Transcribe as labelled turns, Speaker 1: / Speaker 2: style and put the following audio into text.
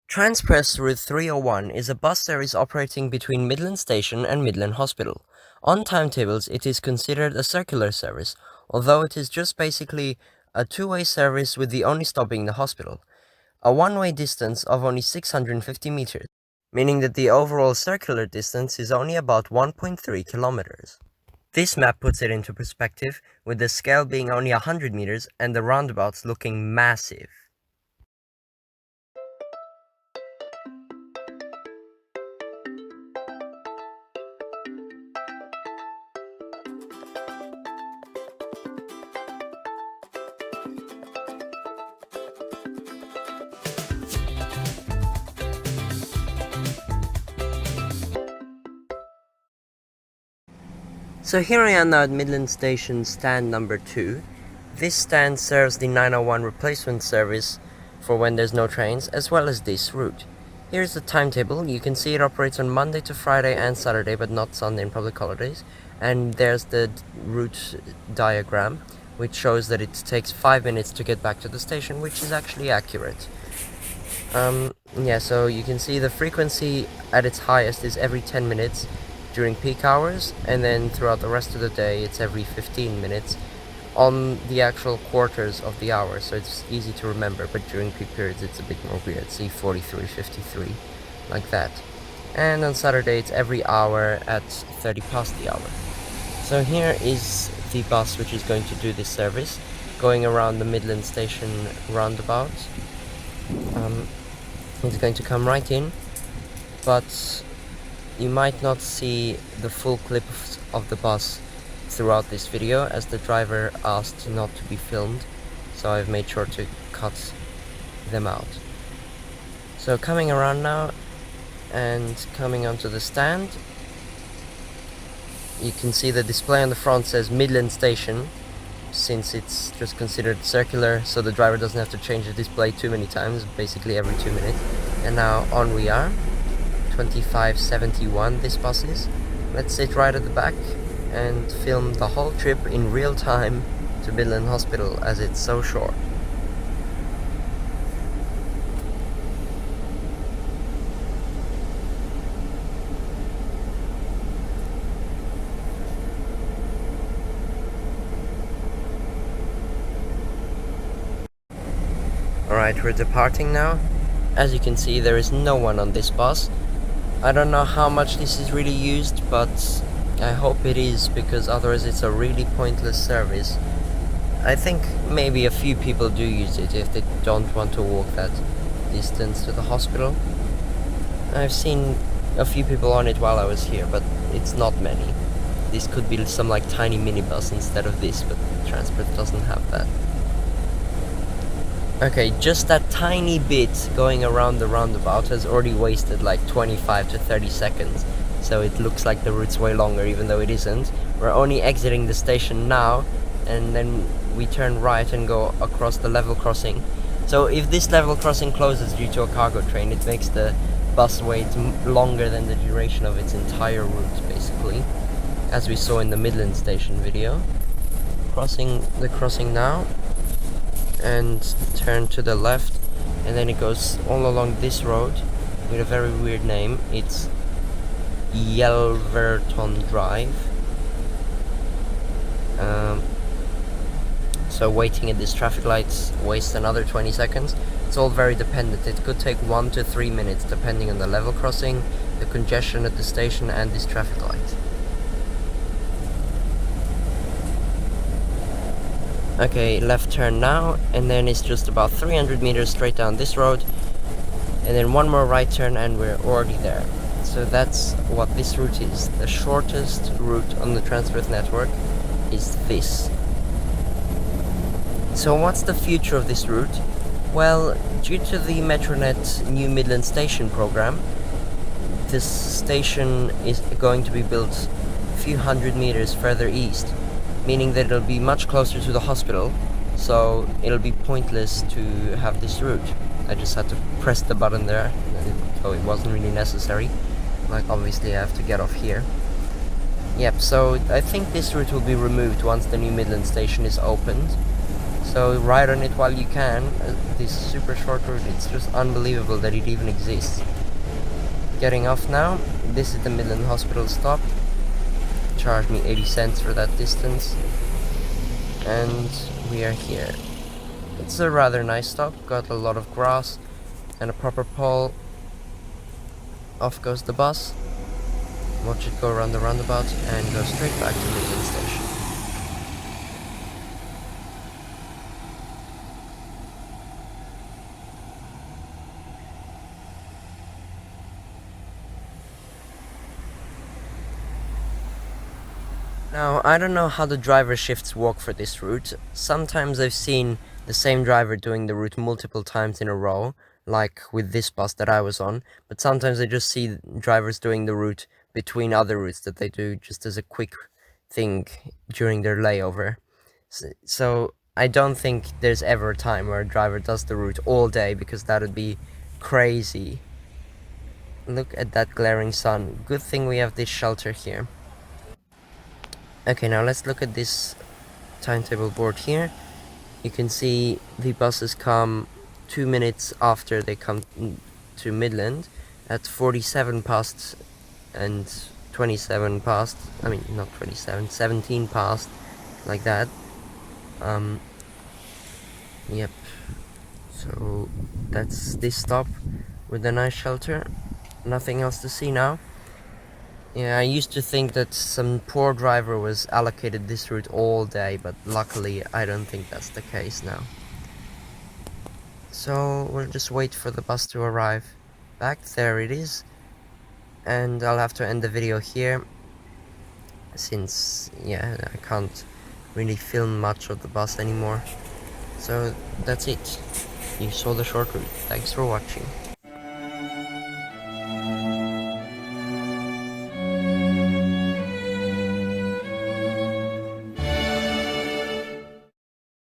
Speaker 1: Transpress Route 301 is a bus service operating between Midland Station and Midland Hospital. On timetables, it is considered a circular service, although it is just basically a two-way service with the only stop being the hospital. A one-way distance of only 650 meters, meaning that the overall circular distance is only about 1.3 kilometers. This map puts it into perspective, with the scale being only 100 meters and the roundabouts looking massive. So here I am now at Midland Station stand number 2. This stand serves the 901 replacement service for when there's no trains, as well as this route. Here's the timetable. You can see it operates on Monday to Friday and Saturday, but not Sunday and public holidays. And there's the route diagram, which shows that it takes 5 minutes to get back to the station, which is actually accurate. So you can see the frequency at its highest is every 10 minutes during peak hours, and then throughout the rest of the day it's every 15 minutes on the actual quarters of the hour, so it's easy to remember, but during peak periods it's a bit more weird. See 43, 53, like that. And on Saturday it's every hour at 30 past the hour. So here is the bus which is going to do this service, going around the Midland Station roundabout. It's going to come right in, but you might not see the full clip of the bus throughout this video, as the driver asked not to be filmed, so I've made sure to cut them out. So coming around now and coming onto the stand, you can see the display on the front says Midland Station, since it's just considered circular, so the driver doesn't have to change the display too many times, basically every 2 minutes. And now on we are. 2571 this bus is. Let's sit right at the back and film the whole trip in real time to Midland Hospital, as it's so short. Alright, we're departing now. As you can see, there is no one on this bus. I don't know how much this is really used, but I hope it is, because otherwise it's a really pointless service. I think maybe a few people do use it if they don't want to walk that distance to the hospital. I've seen a few people on it while I was here, but it's not many. This could be some like tiny minibus instead of this, but Transperth doesn't have that. Okay, just that tiny bit going around the roundabout has already wasted like 25 to 30 seconds, so it looks like the route's way longer, even though it isn't. We're only exiting the station now, and then we turn right and go across the level crossing. So if this level crossing closes due to a cargo train, it makes the bus wait longer than the duration of its entire route, basically, as we saw in the Midland Station video. Crossing the crossing now, and turn to the left, and then it goes all along this road with a very weird name. It's Yelverton Drive. So waiting at these traffic lights wastes another 20 seconds. It's all very dependent. It could take 1 to 3 minutes depending on the level crossing, the congestion at the station, and this traffic light. Okay, left turn now, and then it's just about 300 meters straight down this road, and then one more right turn and we're already there. So that's what this route is. The shortest route on the Transperth network is this. So what's the future of this route? Well, due to the Metronet New Midland Station program, this station is going to be built a few hundred meters further east, meaning that it'll be much closer to the hospital, so it'll be pointless to have this route. I just had to press the button there, so it wasn't really necessary. Like, obviously I have to get off here. Yep, so I think this route will be removed once the new Midland Station is opened. So ride on it while you can. This super short route, it's just unbelievable that it even exists. Getting off now. This is the Midland Hospital stop. Charged me 80 cents for that distance. And we are here. It's a rather nice stop, got a lot of grass and a proper pole. Off goes the bus. Watch it go around the roundabout and go straight back to Midland Station. Now, I don't know how the driver shifts work for this route. Sometimes I've seen the same driver doing the route multiple times in a row, like with this bus that I was on, but sometimes I just see drivers doing the route between other routes that they do just as a quick thing during their layover. So I don't think there's ever a time where a driver does the route all day, because that would be crazy. Look at that glaring sun. Good thing we have this shelter here. Okay, now let's look at this timetable board here. You can see the buses come 2 minutes after they come to Midland at 47 past and 27 past. I mean, not 27, 17 past, like that. Yep. So that's this stop with a nice shelter. Nothing else to see now. Yeah, I used to think that some poor driver was allocated this route all day, but luckily I don't think that's the case now. So we'll just wait for the bus to arrive. Back there it is. And I'll have to end the video here, since, yeah, I can't really film much of the bus anymore. So that's it. You saw the short route. Thanks for watching.